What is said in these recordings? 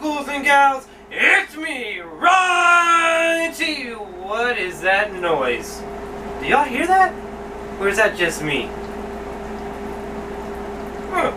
ghouls and gals? It's me, Ronty! What is that noise? Do y'all hear that? Or is that just me? Huh.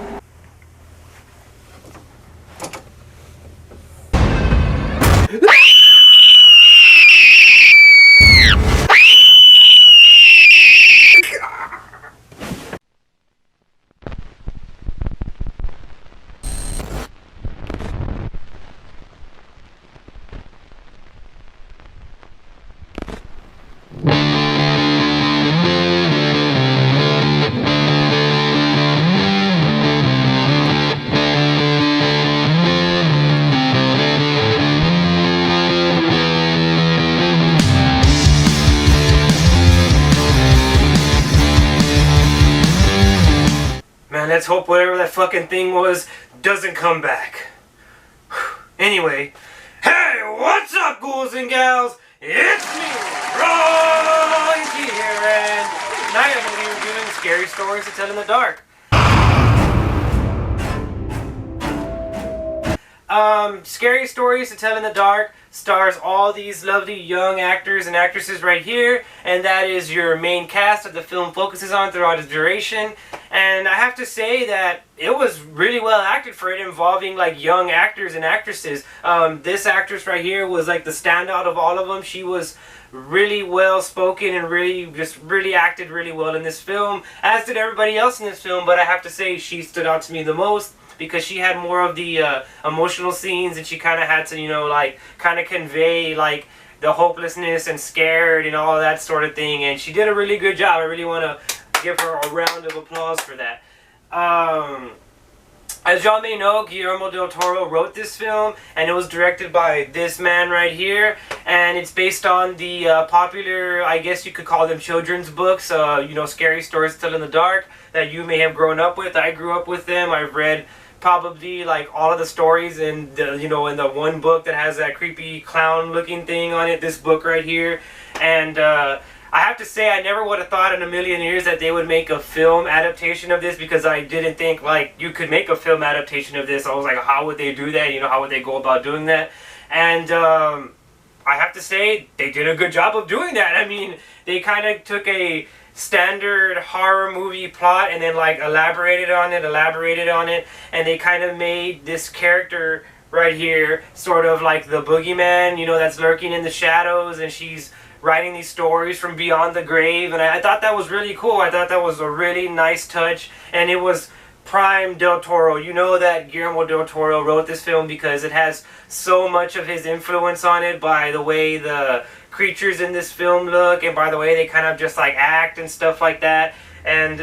Man, let's hope whatever that fucking thing was doesn't come back. Anyway, hey, what's up, ghouls and gals? It's me, Ron here, and tonight I'm going to be reviewing Scary Stories to Tell in the Dark. Scary Stories to Tell in the Dark stars all these lovely young actors and actresses right here, and that is your main cast that the film focuses on throughout its duration. And I have to say that it was really well acted for it, involving like young actors and actresses. This actress right here was like the standout of all of them. She was really well spoken and really acted really well in this film, as did everybody else in this film. But I have to say she stood out to me the most, because she had more of the emotional scenes, and she kind of had to, you know, like kind of convey like the hopelessness and scared and all that sort of thing. And she did a really good job. I really want to give her a round of applause for that. As y'all may know, Guillermo del Toro wrote this film, and it was directed by this man right here. And it's based on the popular, I guess you could call them children's books, you know, Scary Stories to Tell in the Dark, that you may have grown up with. I grew up with them. I've read probably like all of the stories in the, you know, in the one book that has that creepy clown looking thing on it, this book right here. And I have to say, I never would have thought in a million years that they would make a film adaptation of this, because I didn't think like you could make a film adaptation of this. I was like, how would they do that? You know, how would they go about doing that? And I have to say, they did a good job of doing that. I mean, they kind of took a standard horror movie plot and then like elaborated on it, and they kind of made this character right here sort of like the boogeyman, you know, that's lurking in the shadows, and she's writing these stories from beyond the grave. And I thought that was really cool. I thought that was a really nice touch, and it was prime Del Toro. You know that Guillermo del Toro wrote this film because it has so much of his influence on it, by the way the creatures in this film look, and by the way they kind of just like act and stuff like that. And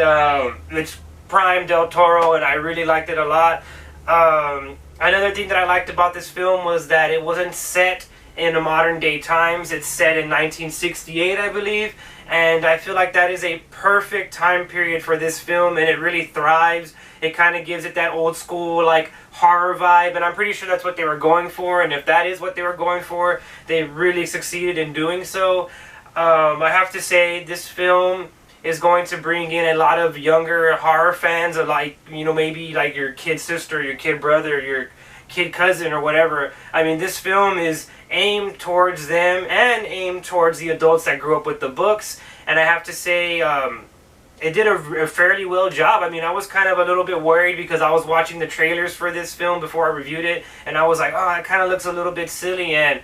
it's prime Del Toro, and I really liked it a lot. Another thing that I liked about this film was that it wasn't set in the modern day times. It's set in 1968, I believe, and I feel like that is a perfect time period for this film, and it really thrives. It kind of gives it that old school like horror vibe, and I'm pretty sure that's what they were going for. And if that is what they were going for, they really succeeded in doing so. I have to say, this film is going to bring in a lot of younger horror fans, of like, you know, maybe like your kid sister, your kid brother, your kid cousin, or whatever. I mean, this film is aimed towards them and aimed towards the adults that grew up with the books. And I have to say, it did a fairly well job. I mean, I was kind of a little bit worried because I was watching the trailers for this film before I reviewed it, and I was like, oh, it kind of looks a little bit silly, and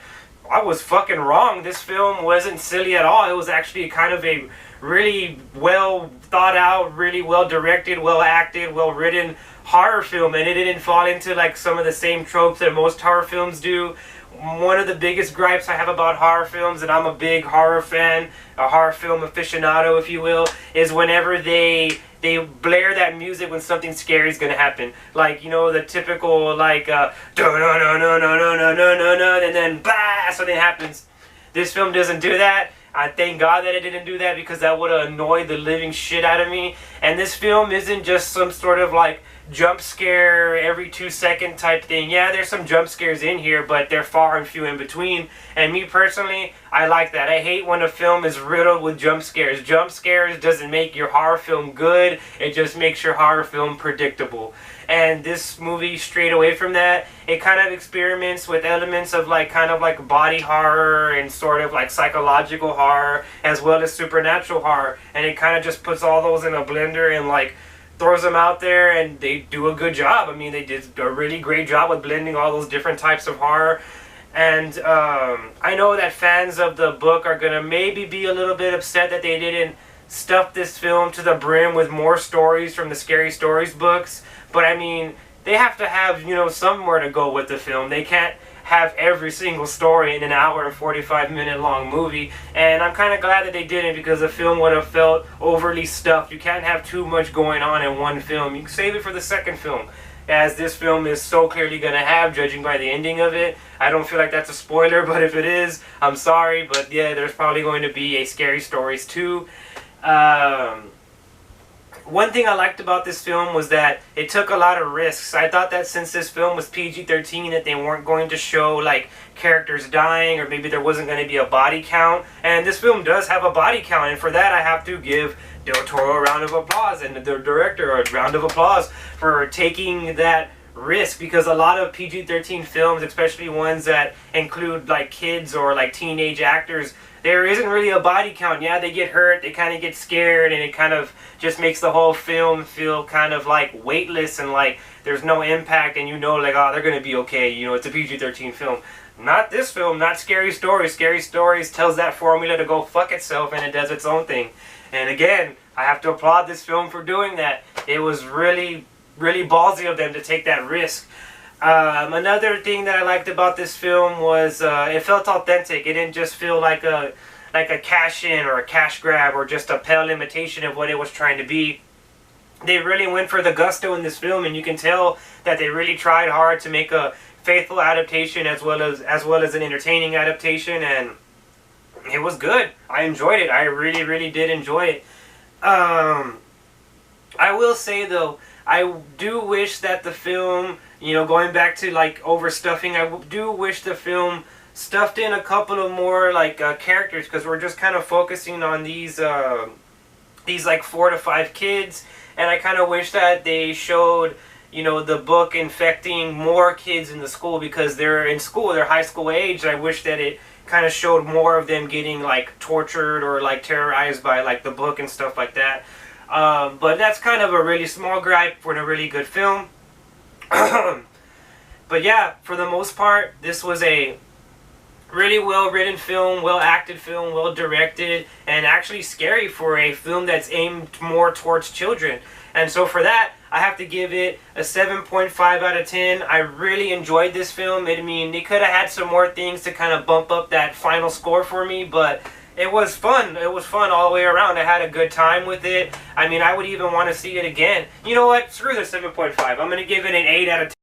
I was fucking wrong. This film wasn't silly at all. It was actually kind of a really well thought out, really well directed, well acted, well written horror film, and it didn't fall into like some of the same tropes that most horror films do. One of the biggest gripes I have about horror films, and I'm a big horror fan, a horror film aficionado, if you will, is whenever they blare that music when something scary is gonna happen. Like, you know, the typical like no no no no no no no no no, and then bah, something happens. This film doesn't do that. I thank God that it didn't do that, because that would have annoyed the living shit out of me. And this film isn't just some sort of like jump scare every 2-second type thing. Yeah, there's some jump scares in here, but they're far and few in between. And me personally, I like that. I hate when a film is riddled with jump scares. Jump scares doesn't make your horror film good. It just makes your horror film predictable. and this movie strayed away from that. It kind of experiments with elements of like kind of like body horror and sort of like psychological horror as well as supernatural horror, and it kind of just puts all those in a blender and like throws them out there, and they do a good job. I mean, they did a really great job with blending all those different types of horror. And I know that fans of the book are going to maybe be a little bit upset that they didn't stuff this film to the brim with more stories from the Scary Stories books. But I mean, they have to have, you know, somewhere to go with the film. They can't have every single story in an hour and 45-minute long movie. And I'm kind of glad that they didn't, because the film would have felt overly stuffed. You can't have too much going on in one film. You can save it for the second film, as this film is so clearly going to have, judging by the ending of it. I don't feel like that's a spoiler, but if it is, I'm sorry. But yeah, there's probably going to be a Scary Stories 2. One thing I liked about this film was that it took a lot of risks. I thought that since this film was PG-13 that they weren't going to show like characters dying, or maybe there wasn't going to be a body count. And this film does have a body count, and for that I have to give Del Toro a round of applause, and the director a round of applause for taking that risk, because a lot of PG-13 films, especially ones that include like kids or like teenage actors, there isn't really a body count. Yeah, they get hurt, they kind of get scared, and it kind of just makes the whole film feel kind of like weightless, and like there's no impact, and you know, like, oh, they're gonna be okay, you know, it's a PG-13 film. Not this film, not Scary Stories. Scary Stories tells that formula to go fuck itself, and it does its own thing. And again, I have to applaud this film for doing that. It was really, really ballsy of them to take that risk. Another thing that I liked about this film was it felt authentic. It didn't just feel like a cash in or a cash grab or just a pale imitation of what it was trying to be. They really went for the gusto in this film, and you can tell that they really tried hard to make a faithful adaptation as well as an entertaining adaptation, and it was good. I enjoyed it. I really, really did enjoy it. I will say though, I do wish that the film, you know, going back to like overstuffing, I do wish the film stuffed in a couple of more like characters, because we're just kind of focusing on these like 4 to 5 kids, and I kind of wish that they showed, you know, the book infecting more kids in the school, because they're in school, they're high school age. I wish that it kind of showed more of them getting like tortured or like terrorized by like the book and stuff like that. But that's kind of a really small gripe for a really good film. But yeah, for the most part, this was a really well written film, well acted film, well directed, and actually scary for a film that's aimed more towards children. And so for that, I have to give it a 7.5 out of 10. I really enjoyed this film. I mean, they could have had some more things to kind of bump up that final score for me, but it was fun. It was fun all the way around. I had a good time with it. I mean, I would even want to see it again. You know what? Screw the 7.5. I'm going to give it an 8 out of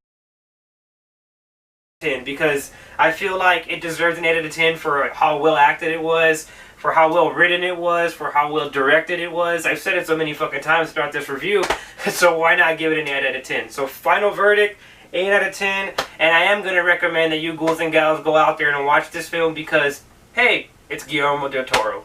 10, because I feel like it deserves an 8 out of 10 for how well acted it was, for how well written it was, for how well directed it was. I've said it so many fucking times throughout this review, so why not give it an 8 out of 10? So final verdict, 8 out of 10, and I am going to recommend that you ghouls and gals go out there and watch this film, because, hey, it's Guillermo del Toro.